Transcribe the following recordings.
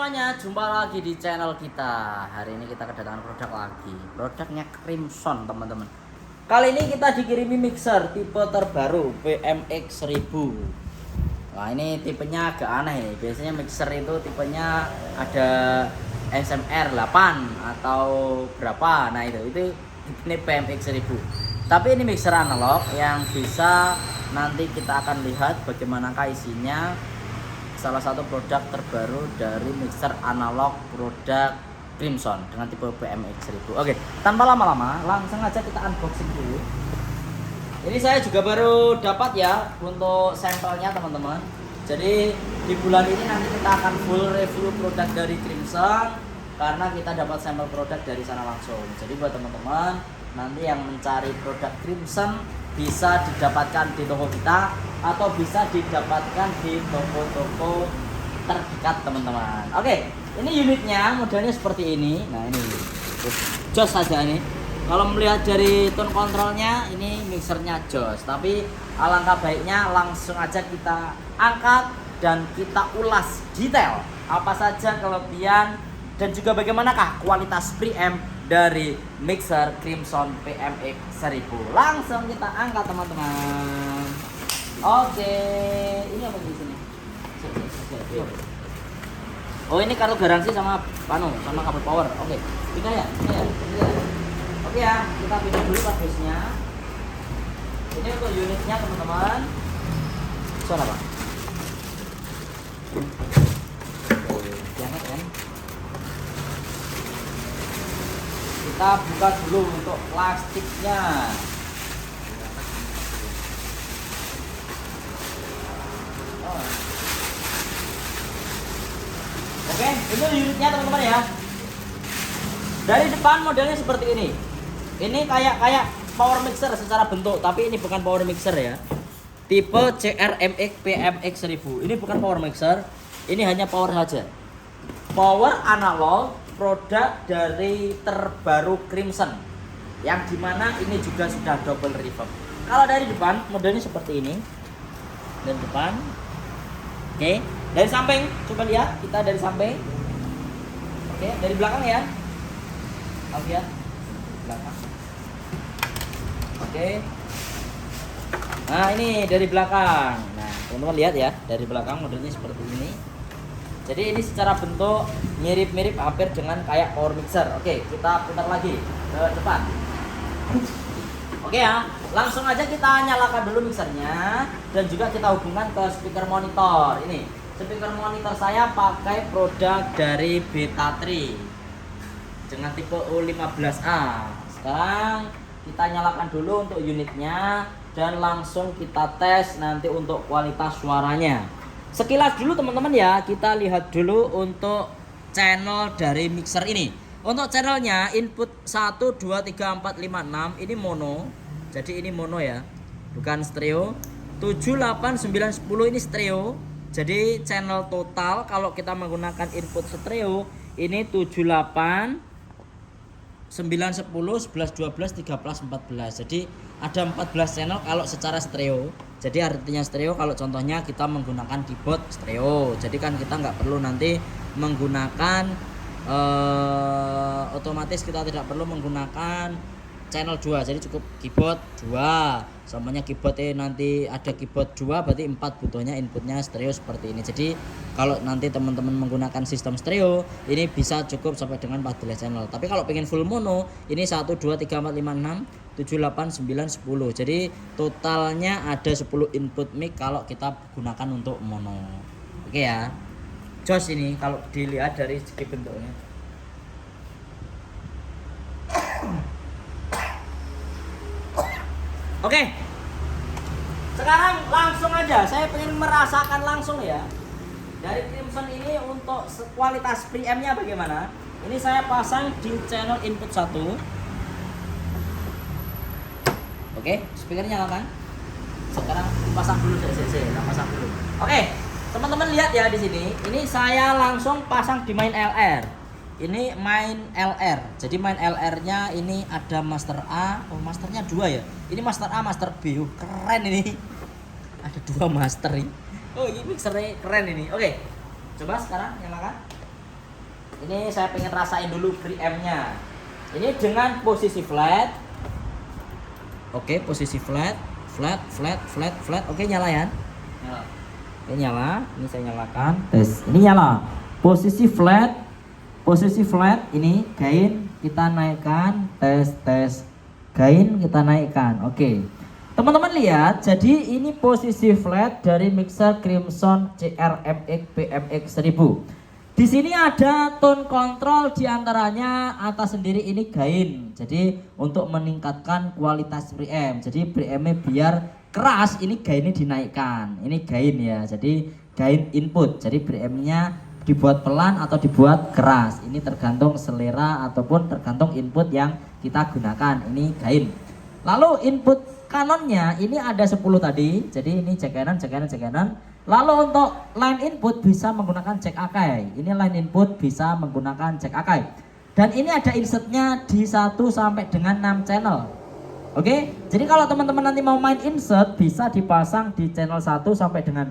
semuanya, jumpa lagi di channel kita. Hari ini kita kedatangan produk lagi. Produknya Crimson, teman-teman. Kali ini kita dikirimi mixer tipe terbaru PMX 1000. Wah, ini tipenya agak aneh nih. Biasanya mixer itu tipenya ada SMR 8 atau berapa. Nah, itu ini PMX 1000. Tapi ini mixer analog yang bisa nanti kita akan lihat bagaimanakah isinya. Salah satu produk terbaru dari mixer analog produk Crimson dengan tipe PMX 1000. Oke, tanpa lama-lama langsung aja kita unboxing dulu. Ini saya juga baru dapat ya untuk sampelnya, teman-teman. Jadi di bulan ini nanti kita akan full review produk dari Crimson karena kita dapat sampel produk dari sana langsung. Jadi buat teman-teman nanti yang mencari produk Crimson bisa didapatkan di toko kita atau bisa didapatkan di toko-toko terdekat, teman-teman. Oke, ini unitnya modelnya seperti ini. Nah, ini jos saja ini. Kalau melihat dari tone kontrolnya, ini mixernya jos. Tapi alangkah baiknya langsung aja kita angkat dan kita ulas detail apa saja kelebihan dan juga bagaimanakah kualitas preamp dari mixer Crimson PMX 1000. Langsung kita angkat, teman-teman. Oke, ini apa di sini? Oh, ini kartu garansi sama kabel power. Oke, pindah ya. Oke ya, kita pindah dulu kardusnya. Ini untuk unitnya, teman-teman. Suara apa? Diangkat kan? Kita buka dulu untuk plastiknya. Oke, ini unitnya, teman-teman ya. Dari depan modelnya seperti ini. Ini kayak power mixer secara bentuk, tapi ini bukan power mixer ya. Tipe CRMX PMX 1000. Ini bukan power mixer, ini hanya power saja. Power analog produk dari terbaru Crimson, yang dimana ini juga sudah double reverb. Kalau dari depan modelnya seperti ini. Dari depan. Oke, dari samping coba lihat, kita dari samping. Oke, dari belakang ya. Oke ya, belakang. Oke. Nah, ini dari belakang. Nah, teman-teman lihat ya, dari belakang modelnya seperti ini. Jadi ini secara bentuk mirip-mirip hampir dengan kayak power mixer. Oke, kita putar lagi ke depan. Oke ya, langsung aja kita nyalakan dulu mixernya dan juga kita hubungkan ke speaker monitor. Ini speaker monitor saya pakai produk dari Beta 3 dengan tipe U15A. Sekarang kita nyalakan dulu untuk unitnya dan langsung kita tes nanti untuk kualitas suaranya. Sekilas dulu, teman-teman ya, kita lihat dulu untuk channel dari mixer ini. Untuk channelnya input 1, 2, 3, 4, 5, 6 ini mono. Jadi ini mono ya, bukan stereo. 7, 8, 9, 10 ini stereo. Jadi channel total kalau kita menggunakan input stereo ini 7, 8, 9, 10, 11, 12, 13, 14. Jadi ada 14 channel kalau secara stereo. Jadi artinya stereo kalau contohnya kita menggunakan keyboard stereo. Jadi kan kita nggak perlu nanti menggunakan otomatis kita tidak perlu menggunakan channel 2. Jadi cukup keyboard 2. Samanya keyboard nanti ada keyboard 2 berarti 4 butuhnya inputnya stereo seperti ini. Jadi kalau nanti teman-teman menggunakan sistem stereo ini bisa cukup sampai dengan 14 channel. Tapi kalau pengen full mono ini 1, 2, 3, 4, 5, 6, 7, 8, 9, 10. Jadi totalnya ada 10 input mic kalau kita gunakan untuk mono. Oke ya. Jos ini kalau dilihat dari segi bentuknya. Oke. Sekarang langsung aja saya pengen merasakan langsung ya. Dari Crimson ini untuk kualitas preampnya bagaimana? Ini saya pasang di channel input 1. Oke, speakernya nyalakan. Sekarang pasang dulu saya pasang dulu. Oke. Teman-teman lihat ya di sini. Ini saya langsung pasang di main LR. Ini main LR. Jadi main LR-nya ini ada master A. Oh, masternya 2 ya. Ini master A, master B. Keren ini. Ada 2 master ini. Oh, ini mixernya keren ini. Oke. Coba sekarang nyalakan. Ini saya pengen rasain dulu preamp-nya. Ini dengan posisi flat. Oke, posisi flat. Oke, nyala ya. Nyala. Oke, nyala. Ini saya nyalakan. Tes. Ini nyala. Posisi flat. Ini gain kita naikkan. Tes. Gain kita naikkan. Oke. Teman-teman lihat, jadi ini posisi flat dari mixer Crimson CR-MX PMX 1000. Di sini ada tone control, diantaranya atas sendiri ini gain. Jadi untuk meningkatkan kualitas preamp. Jadi preampnya biar keras, ini gainnya dinaikkan. Ini gain ya. Jadi gain input. Jadi preampnya dibuat pelan atau dibuat keras. Ini tergantung selera ataupun tergantung input yang kita gunakan. Ini gain. Lalu input kanonnya ini ada 10 tadi. Jadi ini jack cannon. Lalu untuk line input bisa menggunakan jack Akai. Ini line input bisa menggunakan jack Akai. Dan ini ada insertnya di 1 sampai dengan 6 channel. Oke, jadi kalau teman-teman nanti mau main insert bisa dipasang di channel 1 sampai dengan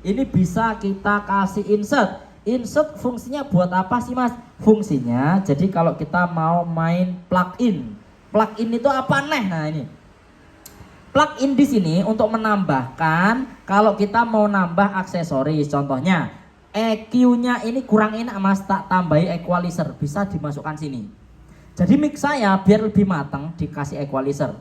6. Ini bisa kita kasih insert. Insert fungsinya buat apa sih mas? Fungsinya jadi kalau kita mau main plug-in. Plug-in itu apa nih? Nah ini. Plug-in di sini untuk menambahkan kalau kita mau nambah aksesoris, contohnya EQ-nya ini kurang enak mas, tak tambahi equalizer, bisa dimasukkan sini. Jadi mix saya biar lebih matang dikasih equalizer.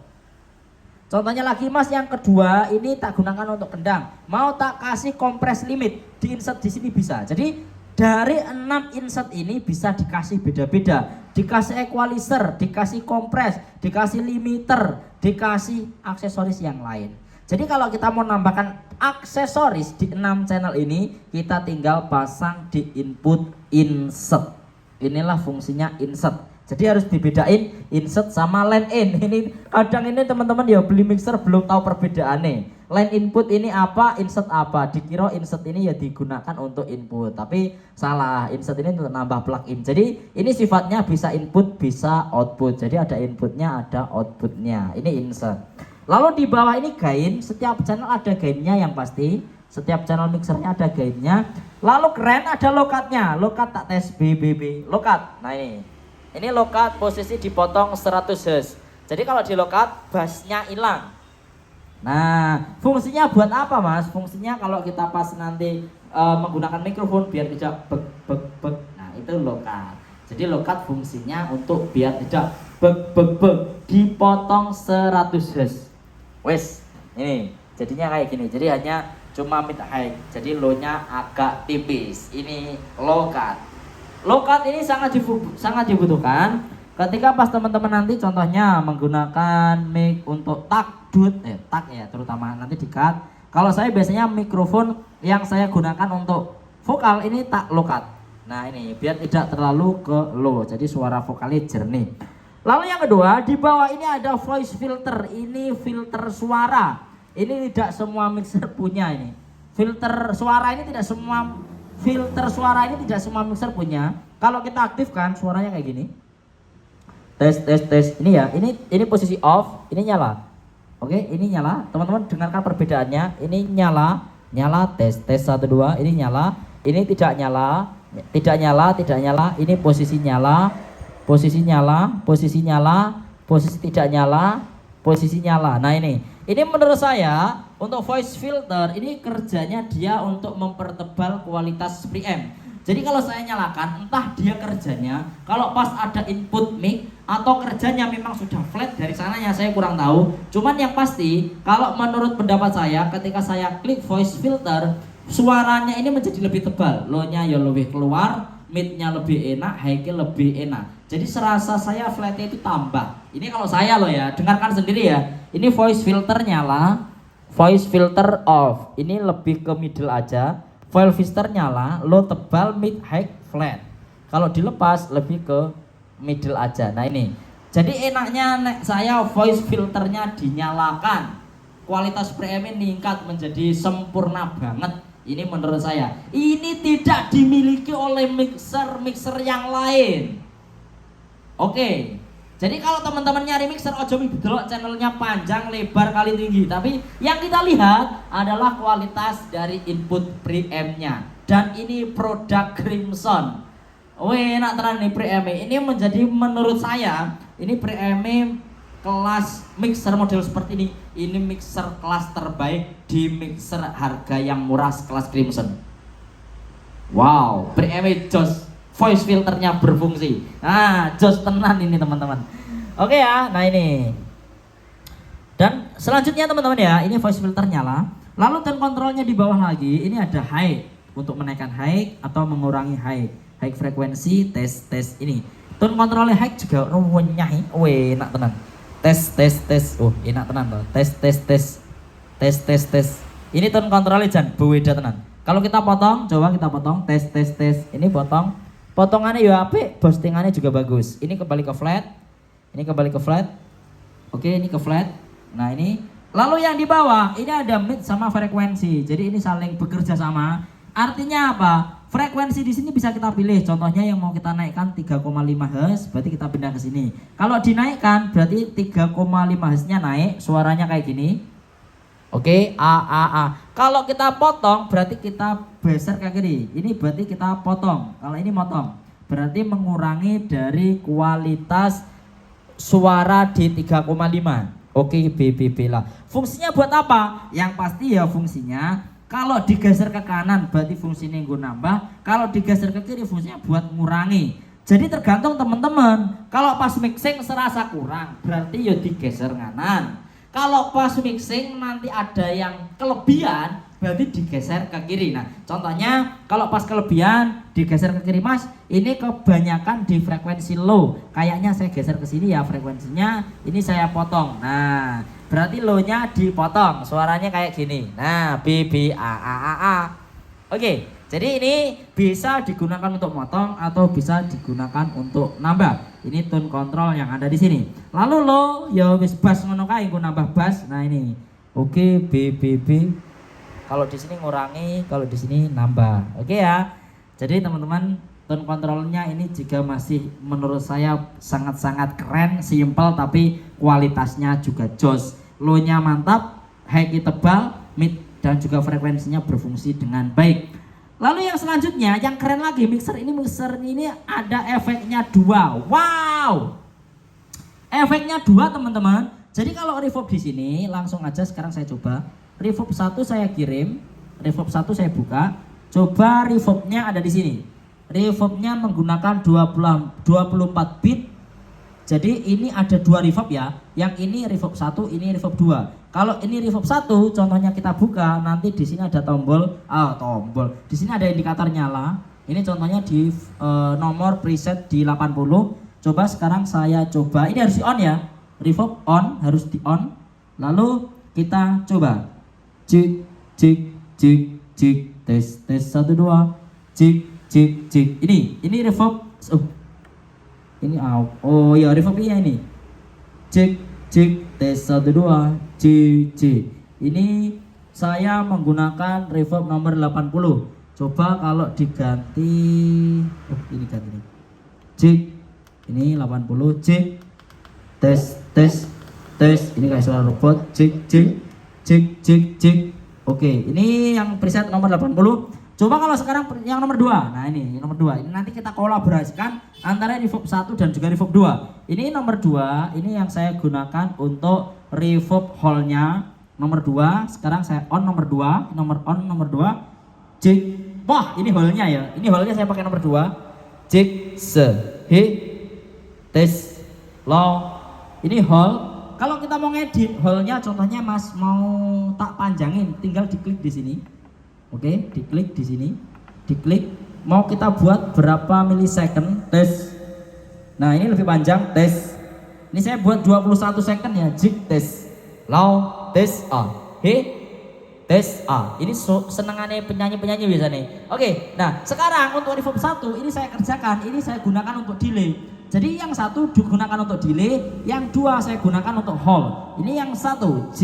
Contohnya lagi mas, yang kedua ini tak gunakan untuk kendang, mau tak kasih compress limit, di insert di sini bisa. Jadi dari 6 insert ini bisa dikasih beda-beda. Dikasih equalizer, dikasih compress, dikasih limiter, dikasih aksesoris yang lain. Jadi kalau kita mau nambahkan aksesoris di 6 channel ini, kita tinggal pasang di input insert. Inilah fungsinya insert. Jadi harus dibedain insert sama line in. Ini kadang ini teman-teman ya beli mixer belum tahu perbedaannya. Line input ini apa, insert apa. Dikira insert ini ya digunakan untuk input, tapi salah. Insert ini untuk nambah plug-in. Jadi ini sifatnya bisa input, bisa output. Jadi ada inputnya, ada outputnya. Ini insert. Lalu di bawah ini gain. Setiap channel ada gainnya yang pasti. Setiap channel mixernya ada gainnya. Lalu keren ada low-cut-nya. Low-cut tak tes BBB. Low-cut. Nah ini low-cut posisi dipotong 100 Hz. Jadi kalau di low-cut bassnya hilang. Nah fungsinya buat apa mas? Fungsinya kalau kita pas nanti menggunakan mikrofon biar tidak bek. Nah itu low-cut. Jadi low-cut fungsinya untuk biar tidak bek. Dipotong 100 Hz. Wes ini jadinya kayak gini. Jadi hanya cuma mid high. Jadi low-nya agak tipis. Ini low-cut. Low-cut ini sangat dibutuhkan ketika pas teman-teman nanti contohnya menggunakan mic untuk tak ya terutama nanti di cut. Kalau saya biasanya mikrofon yang saya gunakan untuk vokal ini tak low-cut. Nah ini biar tidak terlalu ke low, jadi suara vokalnya jernih. Lalu yang kedua di bawah ini ada voice filter. Ini filter suara. Ini tidak semua mixer punya ini. Filter suara ini tidak semua mixer punya. Kalau kita aktifkan suaranya kayak gini. Tes. Ini ya. Ini posisi off, ini nyala. Oke, ini nyala. Teman-teman dengarkan perbedaannya. Ini nyala. Tes 1 2. Ini nyala. Ini tidak nyala. Ini posisi nyala. Posisi tidak nyala. Posisi nyala. Nah ini menurut saya untuk voice filter ini kerjanya dia untuk mempertebal kualitas preamp. Jadi kalau saya nyalakan, entah dia kerjanya kalau pas ada input mic atau kerjanya memang sudah flat dari sananya, saya kurang tahu. Cuman yang pasti kalau menurut pendapat saya ketika saya klik voice filter, suaranya ini menjadi lebih tebal. Low-nya ya lebih keluar, mid-nya lebih enak, high-nya lebih enak. Jadi serasa saya flat-nya itu tambah. Ini kalau saya loh ya, dengarkan sendiri ya. Ini voice filter nyala, voice filter off. Ini lebih ke middle aja. Voice filter nyala, low tebal, mid high flat. Kalau dilepas lebih ke middle aja. Nah ini. Jadi enaknya saya voice filternya dinyalakan. Kualitas preamp meningkat menjadi sempurna banget. Ini menurut saya. Ini tidak dimiliki oleh mixer yang lain. Oke. Jadi kalau teman-teman nyari mixer ojo delok channelnya panjang, lebar, kali tinggi. Tapi yang kita lihat adalah kualitas dari input preampnya. Dan ini produk Crimson. Enak tenan nih pre-ME. Ini menjadi menurut saya ini pre-ME kelas mixer model seperti ini. Ini mixer kelas terbaik di mixer harga yang murah kelas Crimson. Wow, pre-ME jos. Voice filternya berfungsi. Nah, jos tenan ini teman-teman. Oke ya, nah ini. Dan selanjutnya teman-teman ya, ini voice filter nyala. Lalu tone controlnya di bawah lagi, ini ada high untuk menaikkan high atau mengurangi high. High frekuensi, tes ini. Tone controlnya high juga renyah, enak tenan. Tes. Oh, enak tenan loh. Tes. Ini tone controlnya jan beda tenan. Kalau kita potong, coba kita potong, tes. Ini potong. Potongannya ya apik, boostingannya juga bagus. Ini kembali ke flat. Oke, ini ke flat. Nah, ini. Lalu yang di bawah, ini ada mid sama frekuensi. Jadi ini saling bekerja sama. Artinya apa? Frekuensi di sini bisa kita pilih. Contohnya yang mau kita naikkan 3,5 Hz, berarti kita pindah ke sini. Kalau dinaikkan berarti 3,5 Hz-nya naik, suaranya kayak gini. Oke, A. Kalau kita potong berarti kita geser ke kiri. Ini berarti kita potong. Kalau ini motong, berarti mengurangi dari kualitas suara di 3,5. Oke, BBB lah. Fungsinya buat apa? Yang pasti ya fungsinya kalau digeser ke kanan berarti fungsinya gue nambah. Kalau digeser ke kiri fungsinya buat ngurangi. Jadi tergantung teman-teman. Kalau pas mixing serasa kurang berarti ya digeser kanan. Kalau pas mixing nanti ada yang kelebihan berarti digeser ke kiri. Nah, contohnya kalau pas kelebihan digeser ke kiri Mas, ini kebanyakan di frekuensi low. Kayaknya saya geser ke sini ya frekuensinya, ini saya potong. Nah, berarti low-nya dipotong, suaranya kayak gini. Nah, BBA. Oke, jadi ini bisa digunakan untuk motong atau bisa digunakan untuk nambah. Ini tone control yang ada di sini. Lalu low, ya wis bass ngono kae, nggo nambah bass. Nah, ini. Oke, BBB. Kalau di sini ngurangi, kalau di sini nambah. Oke ya. Jadi teman-teman, tone controlnya ini juga masih menurut saya sangat-sangat keren, simple tapi kualitasnya juga jos. Low-nya mantap, high-nya tebal, mid dan juga frekuensinya berfungsi dengan baik. Lalu yang selanjutnya, yang keren lagi, mixer ini ada efeknya 2. Wow. Efeknya 2 teman-teman. Jadi kalau reverb di sini langsung aja sekarang saya coba. Reverb 1 saya kirim, reverb 1 saya buka. Coba reverbnya ada di sini. Reverbnya menggunakan 24 bit. Jadi ini ada 2 reverb ya. Yang ini reverb 1, ini reverb 2. Kalau ini reverb 1, contohnya kita buka, nanti di sini ada tombol. Di sini ada indikator nyala. Ini contohnya di nomor preset di 80. Coba sekarang saya coba. Ini harus di on ya. Reverb on, harus di on. Lalu kita coba. Cik tes 1 2 cik ini reverb ini oh ya reverbnya ini cik tes 1 2 cik ini saya menggunakan reverb nomor 80. Coba kalau diganti ini ganti nih cik ini 80 cik tes ini kayak suara robot cik. Oke, ini yang preset nomor 80. Coba kalau sekarang yang nomor 2. Nah, ini nomor 2. Ini nanti kita kolaborasikan antara reverb 1 dan juga reverb 2. Ini nomor 2, ini yang saya gunakan untuk reverb hall-nya nomor 2. Sekarang saya on nomor 2, nomor 2. Cek. Wah, ini hall-nya ya. Ini hall-nya saya pakai nomor 2. Cek tes low. Ini hall. Kalau kita mau ngedit hall-nya, contohnya Mas mau tak panjangin, tinggal diklik di sini. Oke, diklik di sini. Diklik. Mau kita buat berapa milisecond? Tes. Nah, ini lebih panjang. Tes. Ini saya buat 21 second ya. Jik tes. Low tes A. Tes A. Ini senengannya penyanyi-penyanyi biasanya. Oke. Nah, sekarang untuk reverb 1 ini saya kerjakan. Ini saya gunakan untuk delay. Jadi yang 1 digunakan untuk delay, yang 2 saya gunakan untuk hold. Ini yang 1 J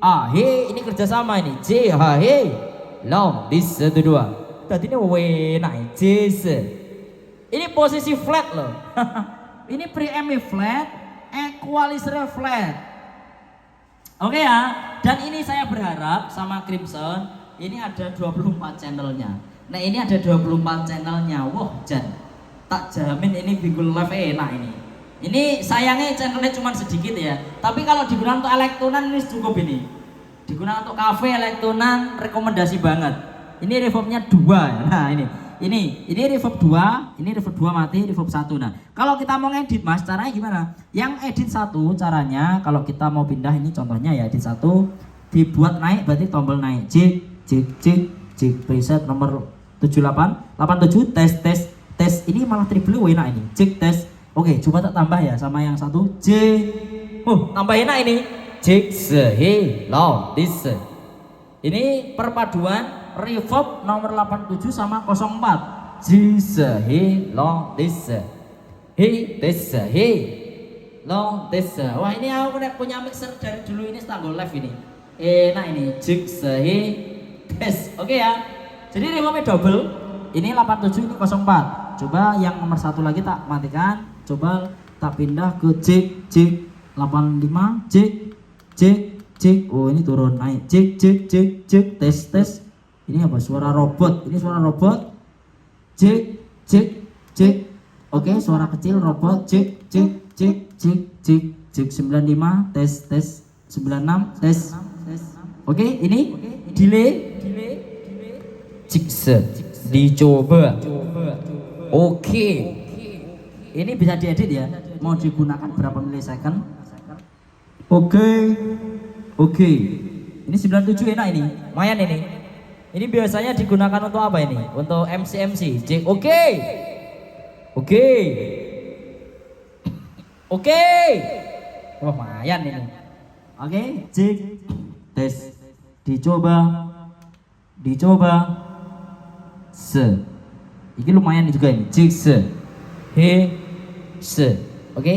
A he, ini kerjasama ini J A he, long bis 1 2. Tadi ini enak J S. Ini posisi flat loh. Ini pre-ME flat, equalizer flat. Oke ya. Dan ini saya berharap sama Crimson ini ada 24 channelnya. Nah ini ada 24 channelnya. Wah Jan, tak jamin ini Bingkul Live enak ini. Ini sayangnya channelnya cuma sedikit ya. Tapi kalau digunakan untuk elektronan ini cukup ini. Digunakan untuk cafe elektronan rekomendasi banget. Ini reverbnya 2 ya. Nah ini reverb 2, ini reverb 2 mati, reverb 1. Nah, kalau kita mau ngedit Mas, caranya gimana? Yang edit 1 caranya kalau kita mau pindah ini contohnya ya edit 1 dibuat naik berarti tombol naik. Jig preset nomor 87 tes. Ini malah triple enak ini. Jig tes. Oke, coba tak tambah ya sama yang satu J. Tambah enak ini. Jig he long this. Ini perpaduan reverb nomor 87 sama 04. Jig he long this. He long this. Wah, ini aku punya mixer dari dulu ini Stango Live ini. Enak ini. Jig he tes. Oke ya. Jadi reverbnya double. Ini 87 ini 04. Coba yang nomor 1 lagi tak matikan. Coba tak pindah ke jig 85 jig. Oh ini turun naik. Jig tes. Ini apa? Suara robot. Ini suara robot. Jig. Oke, suara kecil robot. Jig 95 tes 96 tes. Oke, ini delay. Jigse dicoba. Oke. Ini bisa diedit ya. Mau digunakan berapa milisecond? Oke. Ini 97 enak ini. Lumayan ini. Ini biasanya digunakan untuk apa ini? Untuk MC. Oke. Wah, lumayan ini. Oke, jig tes. Dicoba. Ini lumayan juga ini. Jig Oke.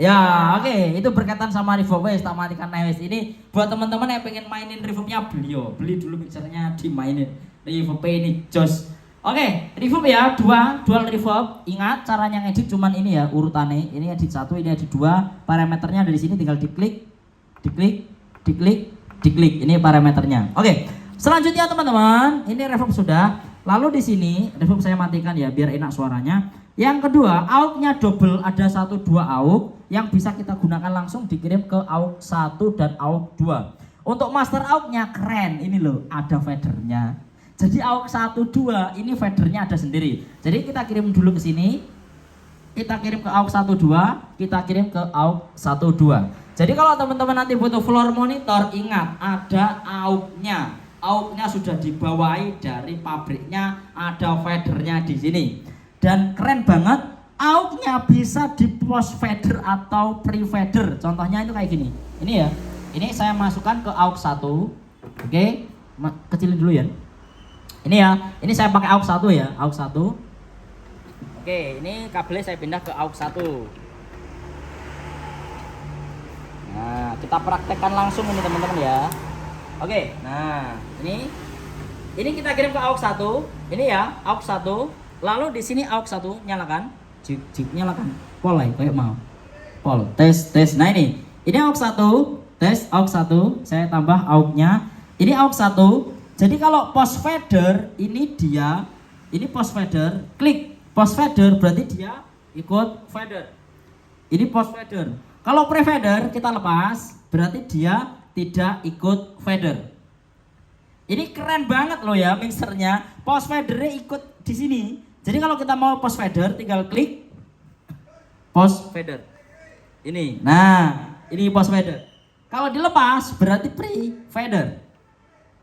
Ya, oke. Itu berkaitan sama reverb wes tak matikan wes. Ini buat teman-teman yang pengen mainin reverbnya beli dulu mixernya dimainin. Reverb ini jos. Oke, reverb ya, dual reverb. Ingat caranya ngedit cuman ini ya urutannya. Ini edit 1, ini edit 2. Parameternya dari sini tinggal diklik. Ini parameternya. Oke. Selanjutnya teman-teman, ini reverb sudah. Lalu di sini reverb saya matikan ya biar enak suaranya. Yang kedua, AUX-nya double, ada 1 2 AUX yang bisa kita gunakan langsung dikirim ke AUX 1 dan AUX 2. Untuk master AUX-nya keren, ini loh, ada fadernya. Jadi AUX 1 2 ini fadernya ada sendiri. Jadi kita kirim dulu ke sini. Kita kirim ke AUX 1 2, kita kirim ke AUX 1 2. Jadi kalau teman-teman nanti butuh floor monitor, ingat ada AUX-nya. AUX-nya sudah dibawahi dari pabriknya, ada fadernya di sini. Dan keren banget, AUX-nya bisa di post fader atau pre fader. Contohnya itu kayak gini. Ini ya. Ini saya masukkan ke AUX 1. Oke, kecilin dulu ya. Ini ya. Ini saya pakai AUX 1 ya, AUX 1. Oke, ini kabelnya saya pindah ke AUX 1. Nah, kita praktekkan langsung ini teman-teman ya. Oke, nah ini kita kirim ke AUX 1. Ini ya, AUX 1. Lalu di sini AUX 1 nyalakan. Jig nyalakan. Pol ya, kayak mau. Pol. Tes. Nah ini AUX 1, tes AUX 1. Saya tambah AUX-nya. Ini AUX 1. Jadi kalau post fader ini post fader, klik post fader berarti dia ikut fader. Ini post fader. Kalau pre fader kita lepas, berarti dia tidak ikut fader. Ini keren banget loh ya mixernya. Post fadernya ikut di sini. Jadi kalau kita mau post fader tinggal klik post fader. Ini. Nah, ini post fader. Kalau dilepas berarti pre fader.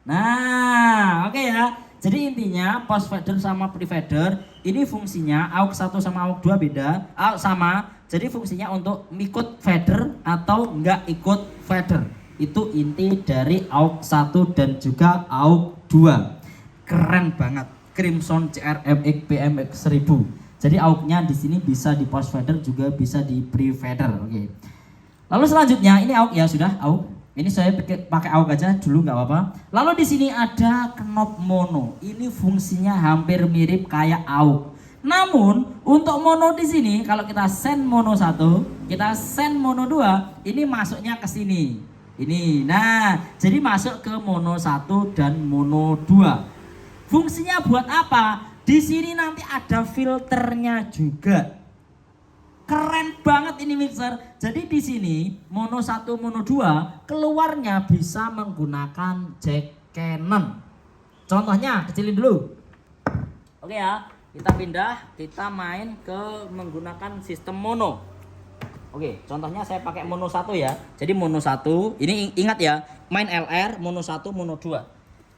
Nah, oke ya. Jadi intinya post fader sama pre fader ini fungsinya AUX 1 sama AUX 2 beda, sama. Jadi fungsinya untuk ikut fader atau enggak ikut fader. Itu inti dari AUX 1 dan juga AUX 2. Keren banget. Crimson CRMX PMX 1000. Jadi AUX-nya di sini bisa di post fader juga bisa di pre fader. Oke. Lalu selanjutnya ini AUX ya sudah AUX. Ini saya pakai AUX aja dulu nggak apa-apa. Lalu di sini ada knob mono. Ini fungsinya hampir mirip kayak AUX. Namun untuk mono di sini kalau kita send mono 1, kita send mono 2, ini masuknya ke sini. Ini. Nah, jadi masuk ke mono 1 dan mono 2. Fungsinya buat apa? Di sini nanti ada filternya juga. Keren banget ini mixer. Jadi di sini mono 1, mono 2 keluarnya bisa menggunakan jack Canon. Contohnya kecilin dulu. Oke ya, kita pindah, kita main ke menggunakan sistem mono. Oke, contohnya saya pakai mono 1 ya. Jadi mono 1, ini ingat ya, main LR mono 1, mono 2.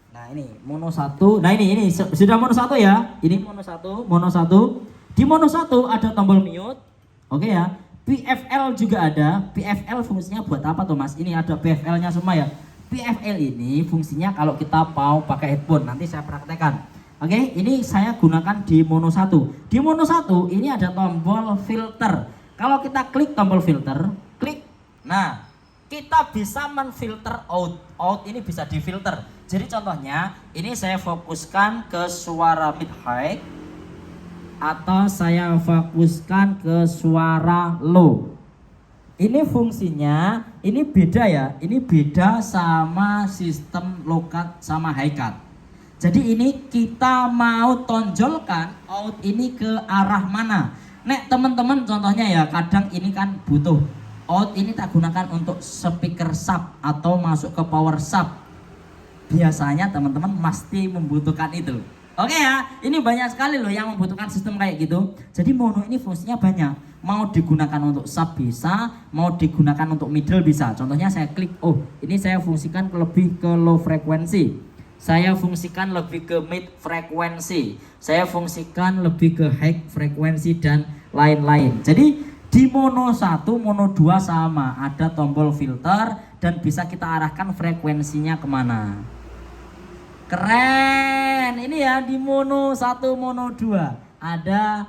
Nah ini mono 1, nah ini sudah mono 1 ya. Ini mono 1, mono 1. Di mono 1 ada tombol mute. Oke ya. PFL juga ada. PFL fungsinya buat apa tuh Mas? Ini ada PFL-nya semua ya. PFL ini fungsinya kalau kita mau pakai headphone, nanti saya praktekkan. Oke, ini saya gunakan di mono 1. Di mono 1 ini ada tombol filter. Kalau kita klik tombol filter, klik. Nah, kita bisa menfilter out. Out ini bisa difilter. Jadi contohnya, ini saya fokuskan ke suara mid high atau saya fokuskan ke suara low. Ini fungsinya, ini beda ya. Ini beda sama sistem low cut sama high cut. Jadi ini kita mau tonjolkan out ini ke arah mana. Nek teman-teman contohnya ya, kadang ini kan butuh out ini tak gunakan untuk speaker sub atau masuk ke power sub. Biasanya teman-teman pasti membutuhkan itu. Oke ya, ini banyak sekali loh yang membutuhkan sistem kayak gitu. Jadi mono ini fungsinya banyak. Mau digunakan untuk sub bisa, mau digunakan untuk middle bisa. Contohnya saya klik, oh ini saya fungsikan lebih ke low frekuensi. Saya fungsikan lebih ke mid frekuensi. Saya fungsikan lebih ke high frekuensi dan lain-lain. Jadi di mono 1, mono 2 sama, ada tombol filter dan bisa kita arahkan frekuensinya kemana. Keren, ini ya di mono 1, mono 2 ada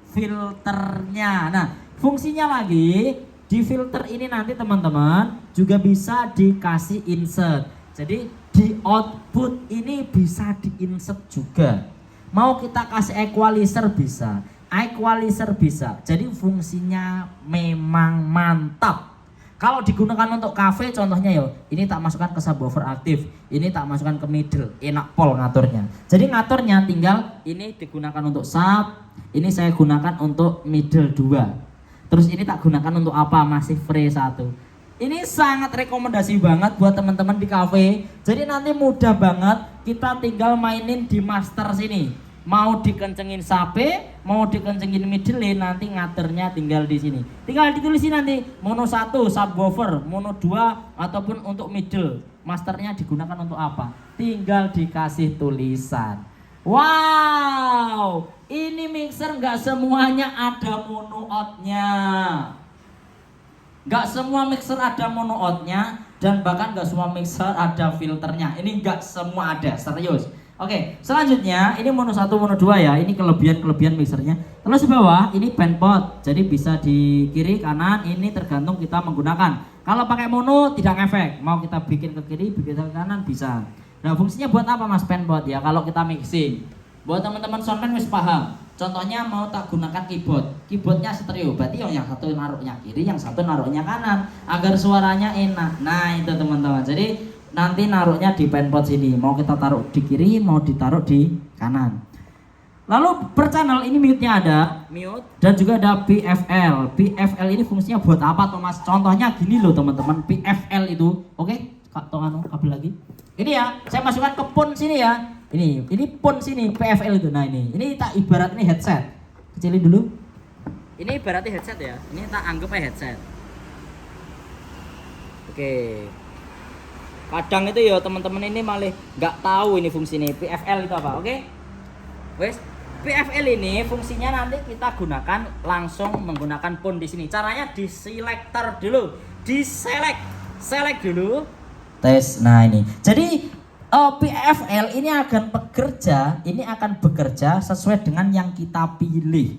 filternya. Nah, fungsinya lagi di filter ini nanti teman-teman juga bisa dikasih insert. Jadi di output ini bisa di-insert juga. Mau kita kasih equalizer bisa. Equalizer bisa. Jadi fungsinya memang mantap. Kalau digunakan untuk cafe contohnya ya, ini tak masukkan ke subwoofer aktif, ini tak masukkan ke middle, enak pol ngaturnya. Jadi ngaturnya tinggal ini digunakan untuk sub, ini saya gunakan untuk middle 2. Terus ini tak gunakan untuk apa? Masih free 1. Ini sangat rekomendasi banget buat teman-teman di cafe. Jadi nanti mudah banget, kita tinggal mainin di master sini. Mau dikencengin sape, mau dikencengin middle, nanti ngaturnya tinggal di sini. Tinggal ditulisin nanti mono 1 subwoofer, mono 2 ataupun untuk middle. Masternya digunakan untuk apa? Tinggal dikasih tulisan. Wow, ini mixer nggak semuanya ada mono outnya. Nggak semua mixer ada mono outnya dan bahkan nggak semua mixer ada filternya. Ini nggak semua ada, serius. Oke, selanjutnya ini mono 1, mono 2 ya. Ini kelebihan mixernya. Terus di bawah ini band pot. Jadi bisa di kiri kanan, ini tergantung kita menggunakan. Kalau pakai mono tidak ngefek. Mau kita bikin ke kiri, bikin ke kanan bisa. Nah, fungsinya buat apa Mas band pot ya? Kalau kita mixing. Buat teman-teman soundman wis paham. Contohnya mau tak gunakan keyboard. Keyboardnya stereo. Berarti yang satu naruhnya kiri, yang satu naruhnya kanan agar suaranya enak. Nah, itu teman-teman. Jadi nanti naruhnya di penpot sini, mau kita taruh di kiri, mau ditaruh di kanan. Lalu per channel ini mute-nya ada, mute dan juga ada PFL. PFL ini fungsinya buat apa Thomas? Contohnya gini loh teman-teman, PFL itu, oke? Kak Tongano kabel lagi. Ini ya, saya masukkan ke pon sini ya. Ini pon sini PFL itu. Nah ini tak ibarat ini headset. Kecilin dulu. Ini ibaratnya headset ya. Ini tak anggap headset. Oke. Kadang itu ya teman-teman ini malah nggak tahu ini fungsi ini PFL itu apa, oke? Wes, PFL ini fungsinya nanti kita gunakan langsung menggunakan pon di sini. Caranya di selector dulu, select dulu. Tes, nah ini. Jadi PFL ini akan bekerja sesuai dengan yang kita pilih.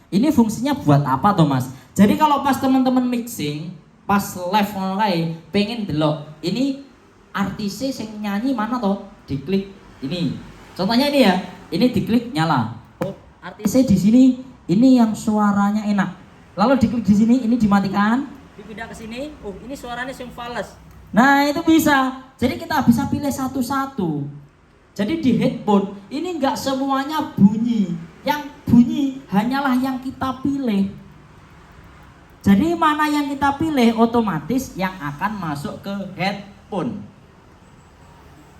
Ini fungsinya buat apa Thomas? Jadi kalau pas teman-teman mixing, pas live mulai pengen delok ini artis yang nyanyi mana toh, diklik ini. Contohnya ini ya, ini diklik nyala. Oh, artisnya di sini, ini yang suaranya enak. Lalu diklik di sini, ini dimatikan. Dipindah ke sini, oh ini suaranya yang fals. Nah itu bisa. Jadi kita bisa pilih satu-satu. Jadi di headphone ini nggak semuanya bunyi. Yang bunyi hanyalah yang kita pilih. Jadi mana yang kita pilih otomatis yang akan masuk ke headphone.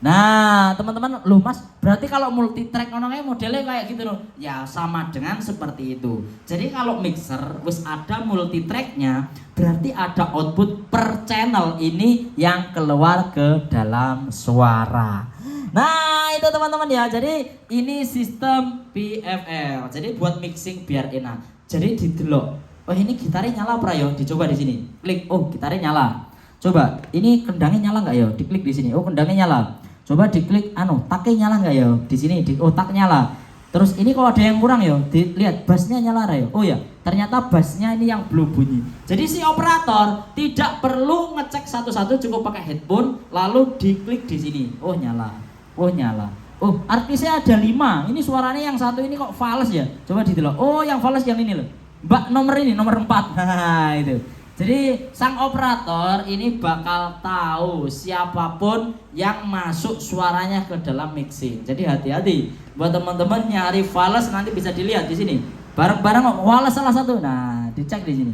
Nah teman-teman, loh mas, berarti kalau multi track modelnya kayak gitu loh. Ya sama dengan seperti itu. Jadi kalau mixer wis ada multi tracknya, berarti ada output per channel ini yang keluar ke dalam suara. Nah itu teman-teman ya. Jadi ini sistem PFL. Jadi buat mixing biar enak. Jadi didelok. Oh ini gitarnya nyala pra yo, dicoba di sini. Klik, oh gitarnya nyala. Coba, ini kendangnya nyala nggak yo? Diklik di sini. Oh kendangnya nyala. Coba diklik taknya nyala nggak ya? Di sini tak nyala. Terus ini kalau ada yang kurang ya, dilihat bassnya nyala ya. Oh ya, ternyata bassnya ini yang belum bunyi. Jadi si operator tidak perlu ngecek satu-satu, cukup pakai headphone lalu diklik di sini. Oh nyala. Oh nyala. Oh artisnya ada 5. Ini suaranya yang satu ini kok fals ya? Coba ditelok. Oh yang fals yang ini loh. Mbak nomor ini nomor 4. Nah itu. Jadi sang operator ini bakal tahu siapapun yang masuk suaranya ke dalam mixing. Jadi hati-hati buat teman-teman nyari fals, nanti bisa dilihat di sini. Bareng-bareng fals salah satu. Nah, dicek di sini.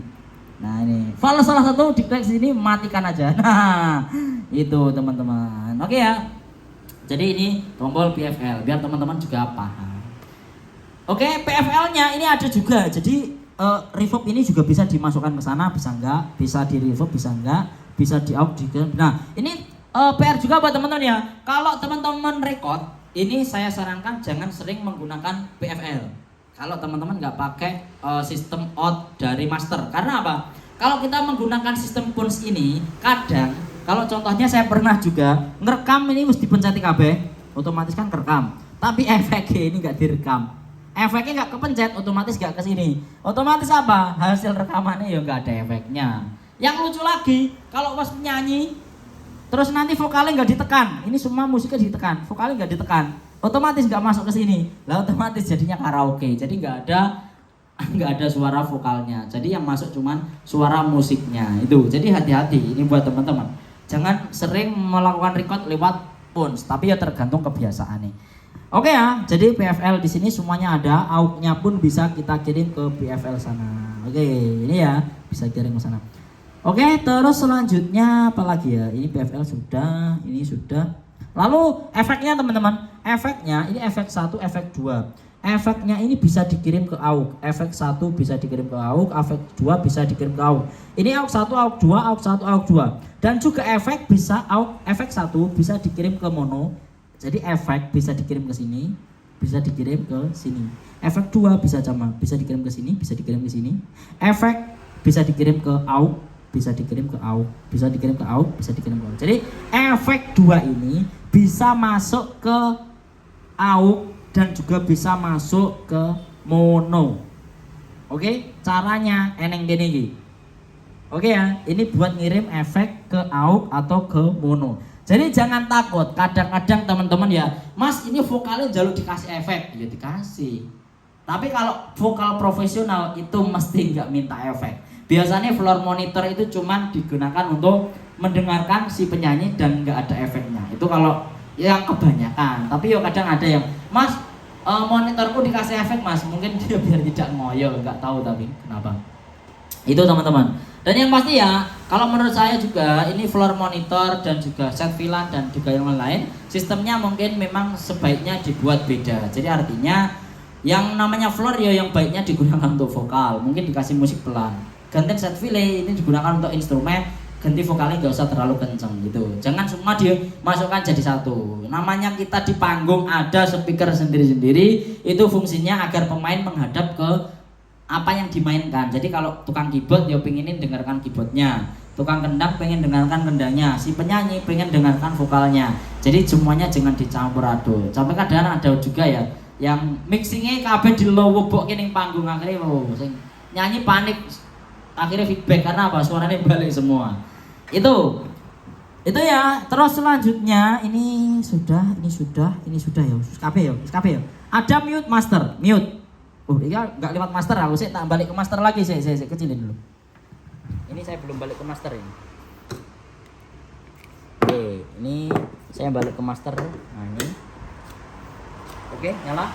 Nah, ini fals salah satu, diklik di sini, matikan aja. Nah, itu teman-teman. Oke ya. Jadi ini tombol PFL biar teman-teman juga paham. Oke, PFL-nya ini ada juga. Jadi reverb ini juga bisa dimasukkan ke sana, bisa enggak, bisa di reverb, bisa enggak, bisa di out juga. Nah ini PR juga buat teman-teman ya. Kalau teman-teman record, ini saya sarankan jangan sering menggunakan PFL. Kalau teman-teman nggak pakai sistem out dari master, karena apa? Kalau kita menggunakan sistem Pulse ini, kadang kalau contohnya saya pernah juga ngerekam ini mesti dipencet KB, otomatis kan kerekam, tapi efeknya ini nggak direkam. Efeknya nggak kepencet, otomatis nggak ke sini. Otomatis apa? Hasil rekamannya ya nggak ada efeknya. Yang lucu lagi, kalau pas nyanyi, terus nanti vokalnya nggak ditekan. Ini semua musiknya ditekan, vokalnya nggak ditekan. Otomatis nggak masuk ke sini. Lah otomatis jadinya karaoke. Jadi nggak ada suara vokalnya. Jadi yang masuk cuman suara musiknya itu. Jadi hati-hati. Ini buat teman-teman. Jangan sering melakukan record lewat phones, tapi ya tergantung kebiasaan nih. Oke ya, jadi PFL di sini semuanya ada, AUX-nya pun bisa kita kirim ke PFL sana. Oke, ini ya bisa kirim ke sana. Oke, terus selanjutnya apa lagi ya? Ini PFL sudah, ini sudah. Lalu efeknya teman-teman, efeknya ini efek 1, efek 2. Efeknya ini bisa dikirim ke AUX. Efek 1 bisa dikirim ke AUX, efek 2 bisa dikirim ke AUX. Ini AUX 1, AUX 2, AUX 1, AUX 2. Dan juga efek bisa AUX, efek 1 bisa dikirim ke mono. Jadi efek bisa dikirim ke sini, bisa dikirim ke sini. Efek 2 bisa sama, bisa dikirim ke sini, bisa dikirim ke sini. Efek bisa dikirim ke AUX, bisa dikirim ke AUX, bisa dikirim ke AUX, bisa dikirim ke AUX. Jadi efek 2 ini bisa masuk ke AUX dan juga bisa masuk ke mono. Oke, caranya eneng gini iki. Oke ya, ini buat ngirim efek ke AUX atau ke mono. Jadi jangan takut, kadang-kadang teman-teman ya, mas ini vokalnya jalur dikasih efek, ya dikasih. Tapi kalau vokal profesional itu mesti nggak minta efek. Biasanya floor monitor itu cuma digunakan untuk mendengarkan si penyanyi dan nggak ada efeknya. Itu kalau yang kebanyakan. Tapi ya kadang ada yang, mas monitorku dikasih efek mas, mungkin dia biar tidak ngoyo, nggak tahu tapi kenapa. Itu teman-teman. Dan yang pasti ya, kalau menurut saya juga ini floor monitor dan juga set VLAN dan juga yang lain, sistemnya mungkin memang sebaiknya dibuat beda. Jadi artinya yang namanya floor ya yang baiknya digunakan untuk vokal, mungkin dikasih musik pelan. Ganti set VLAN ini digunakan untuk instrumen, ganti vokalnya nggak usah terlalu kenceng gitu. Jangan semua dimasukkan jadi satu. Namanya kita di panggung ada speaker sendiri-sendiri, itu fungsinya agar pemain menghadap ke apa yang dimainkan. Jadi kalau tukang keyboard dia pengenin dengarkan keyboardnya, tukang kendang pengen dengarkan kendangnya, si penyanyi pengen dengarkan vokalnya. Jadi semuanya jangan dicampur aduk. Sampai kadang ada juga ya yang mixingnya kabeh dilowobok ning panggung, akhirnya sing nyanyi panik, akhirnya feedback karena apa? Suaranya balik semua. Itu ya. Terus selanjutnya ini sudah ya. Kabeh ya. Ada mute master, mute. Oh iya nggak lewat master, aku sih tak balik ke master lagi, saya kecilin dulu. Ini saya belum balik ke master ini. Oke, ini saya balik ke master. Nah ini Oke, nyala.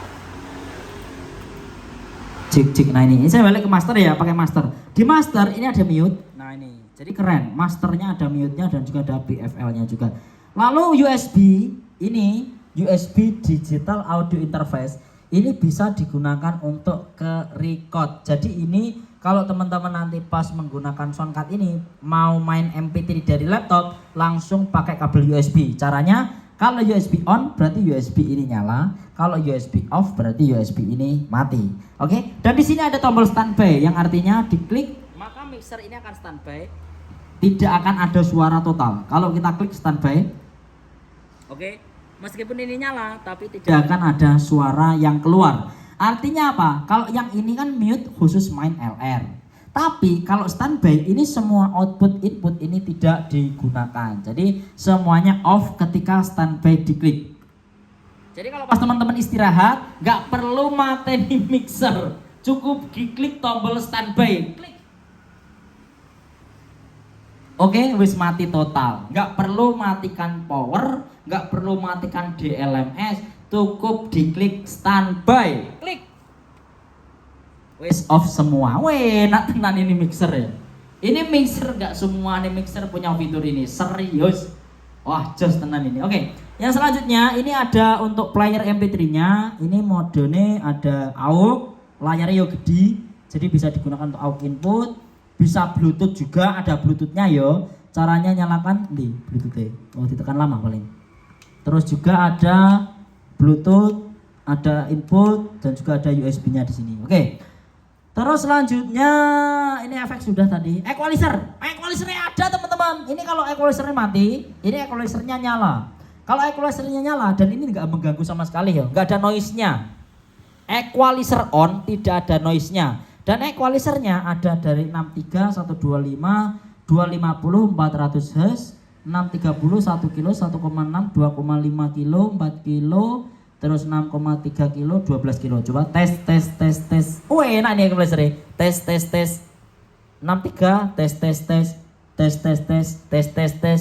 Cek. Nah ini saya balik ke master ya, pakai master. Di master ini ada mute. Nah ini, jadi keren. Masternya ada mute-nya dan juga ada BFL-nya juga. Lalu USB ini, USB digital audio interface ini bisa digunakan untuk ke record. Jadi ini kalau teman-teman nanti pas menggunakan soundcard ini mau main MP3 dari laptop langsung pakai kabel USB. Caranya kalau USB on berarti USB ini nyala, kalau USB off berarti USB ini mati. Oke? Dan di sini ada tombol standby yang artinya diklik maka mixer ini akan standby. Tidak akan ada suara total. Kalau kita klik standby, oke, meskipun ini nyala tapi tidak akan ada suara yang keluar. Artinya apa? Kalau yang ini kan mute khusus main LR. Tapi kalau standby ini semua output input ini tidak digunakan. Jadi semuanya off ketika standby diklik. Jadi kalau pas teman-teman istirahat nggak perlu mateni mixer, cukup diklik tombol standby. Klik. Oke, wis mati total. Nggak perlu matikan power, nggak perlu matikan DLMS, cukup diklik standby. Klik. Wis off semua. Weh, enak tenan ini mixer ya. Ini mixer nggak semua nih mixer punya fitur ini. Serius. Wah, jos tenan ini. Oke, yang selanjutnya ini ada untuk player MP3-nya. Ini modenya ada AUX, layarnya yo gede, jadi bisa digunakan untuk AUX input. Bisa Bluetooth juga, ada Bluetooth-nya yo. Caranya nyalakan di Bluetooth-nya. Oh, ditekan lama paling. Terus juga ada Bluetooth, ada input dan juga ada USB-nya di sini. Oke. Terus selanjutnya ini efek sudah tadi. Equalizer. Equalizernya ada, teman-teman. Ini kalau equalizernya mati, ini equalizernya nyala. Kalau equalizernya nyala dan ini nggak mengganggu sama sekali ya, nggak ada noise-nya. Equalizer on, tidak ada noise-nya. Dan equalizernya ada dari 63, 125, 250, 400 Hz, 630, 1 kilo, 1,6, 2,5 kilo, 4 kilo, terus 6,3 kilo, 12 kilo. Coba tes. Enak nih equalizernya. Tes. 63, tes.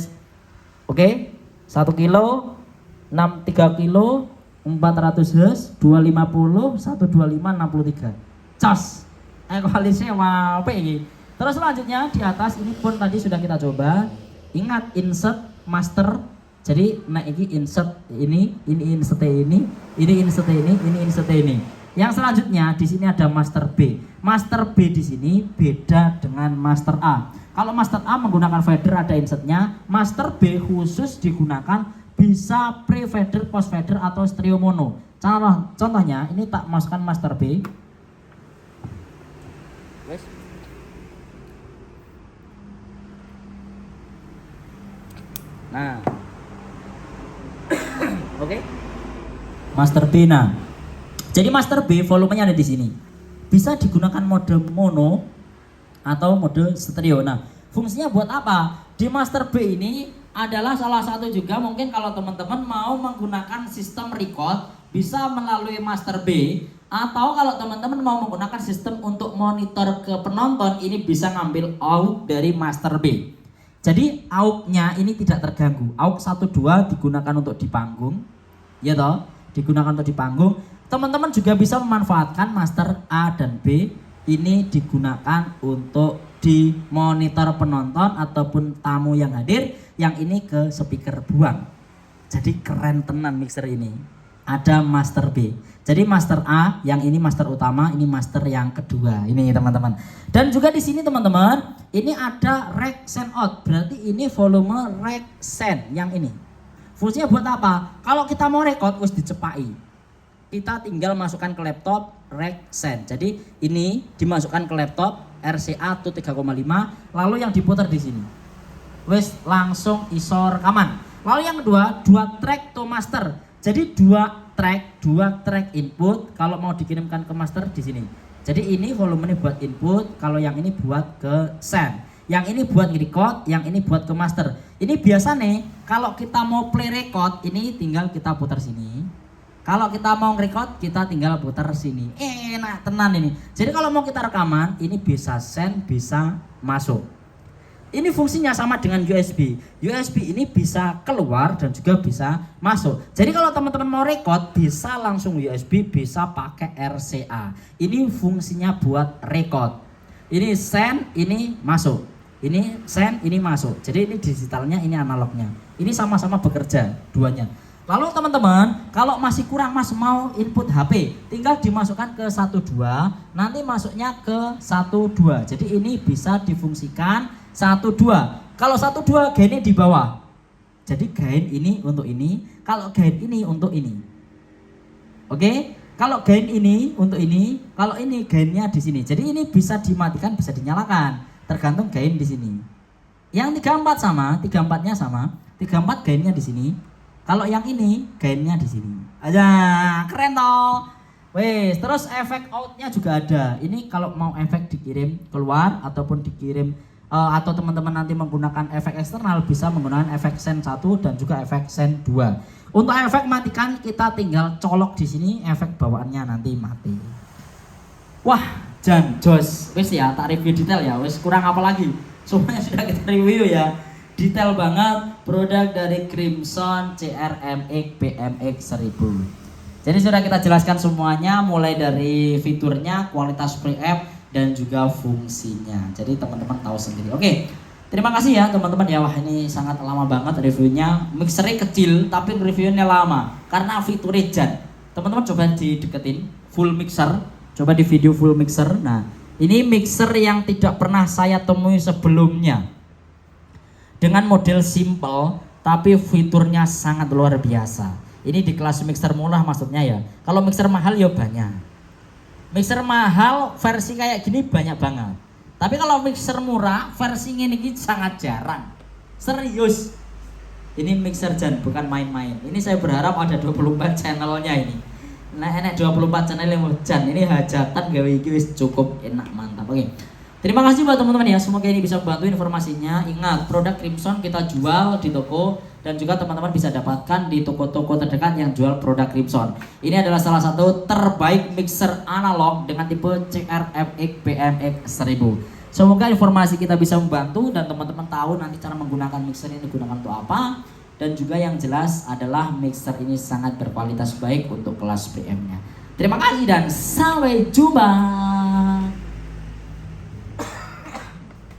Oke. 1 kilo, 63 kilo, 400 Hz, 250, 125, 63. Cas. Equalizernya wow, ini. Terus selanjutnya di atas ini pun tadi sudah kita coba. Ingat insert master. Jadi naik ini insert ini insert ini insert ini. Yang selanjutnya di sini ada master B. Master B di sini beda dengan master A. Kalau master A menggunakan fader ada insertnya, master B khusus digunakan bisa pre fader, post fader atau stereo mono. Contohnya ini tak masukkan master B. Nah, oke. Master B. Nah, jadi master B volumenya ada di sini. Bisa digunakan mode mono atau mode stereo. Nah, fungsinya buat apa? Di master B ini adalah salah satu juga mungkin kalau teman-teman mau menggunakan sistem record bisa melalui master B, atau kalau teman-teman mau menggunakan sistem untuk monitor ke penonton ini bisa ngambil AUX dari master B. Jadi AUX-nya ini tidak terganggu. AUX 1.2 digunakan untuk di panggung, ya toh, digunakan untuk di panggung. Teman-teman juga bisa memanfaatkan master A dan B ini digunakan untuk di monitor penonton ataupun tamu yang hadir, yang ini ke speaker buang. Jadi keren tenan mixer ini. Ada master B. Jadi master A, yang ini master utama, ini master yang kedua. Ini teman-teman. Dan juga di sini teman-teman, ini ada rec send out. Berarti ini volume rec send yang ini. Fungsinya buat apa? Kalau kita mau record harus dicepai. Kita tinggal masukkan ke laptop rec send. Jadi ini dimasukkan ke laptop RCA tuh 3,5, lalu yang diputar di sini. Wes langsung iso rekaman. Lalu yang kedua, 2 track to master. Jadi 2 track input kalau mau dikirimkan ke master di sini. Jadi ini volumenya buat input, kalau yang ini buat ke send. Yang ini buat record, yang ini buat ke master. Ini biasa nih, kalau kita mau play record, ini tinggal kita putar sini. Kalau kita mau record, kita tinggal putar sini. Enak tenan ini. Jadi kalau mau kita rekaman, ini bisa send, bisa masuk. Ini fungsinya sama dengan USB. USB ini bisa keluar dan juga bisa masuk. Jadi kalau teman-teman mau record bisa langsung USB, bisa pakai RCA. Ini fungsinya buat record. Ini send, ini masuk. Ini send, ini masuk. Jadi ini digitalnya, ini analognya. Ini sama-sama bekerja duanya. Lalu teman-teman, kalau masih kurang Mas mau input HP, tinggal dimasukkan ke 12, nanti masuknya ke 12. Jadi ini bisa difungsikan 12. Kalau 12 gainnya di bawah. Jadi gain ini untuk ini, kalau gain ini untuk ini. Oke? Kalau gain ini untuk ini, kalau ini gainnya di sini. Jadi ini bisa dimatikan, bisa dinyalakan, tergantung gain di sini. Yang 34 sama, 34-nya sama. 34 gainnya di sini. Kalau yang ini gainnya di sini. Aja, keren toh. Wes, terus efek outnya juga ada. Ini kalau mau efek dikirim keluar ataupun dikirim atau teman-teman nanti menggunakan efek eksternal bisa menggunakan efek send 1 dan juga efek send 2. Untuk efek matikan kita tinggal colok di sini, efek bawaannya nanti mati. Wah, Jan, jos, wes ya, tak review detail ya, wes kurang apa lagi? Semuanya sudah kita review ya. Detail banget produk dari Crimson CRMX BMX 1000. Jadi sudah kita jelaskan semuanya, mulai dari fiturnya, kualitas preamp dan juga fungsinya. Jadi teman-teman tahu sendiri. Oke, terima kasih ya teman-teman ya. Wah, ini sangat lama banget reviewnya. Mixernya kecil tapi reviewnya lama karena fiturnya Jan. Teman-teman coba dideketin full mixer, coba di video full mixer. Nah, ini mixer yang tidak pernah saya temui sebelumnya. Dengan model simple tapi fiturnya sangat luar biasa. Ini di kelas mixer murah maksudnya ya. Kalau mixer mahal ya banyak. Mixer mahal versi kayak gini banyak banget. Tapi kalau mixer murah versi ini sangat jarang. Serius. Ini mixer Jan bukan main-main. Ini saya berharap ada 24 channelnya ini. Nah, enak 24 channel yang Jan. Ini hajatan gawe iki wis cukup enak, mantap. Oke. Terima kasih buat teman-teman ya. Semoga ini bisa membantu informasinya. Ingat, produk Crimson kita jual di toko dan juga teman-teman bisa dapatkan di toko-toko terdekat yang jual produk Crimson. Ini adalah salah satu terbaik mixer analog dengan tipe CRMX BMX 1000. Semoga informasi kita bisa membantu dan teman-teman tahu nanti cara menggunakan mixer ini digunakan untuk apa. Dan juga yang jelas adalah mixer ini sangat berkualitas baik untuk kelas PM-nya. Terima kasih dan sampai jumpa.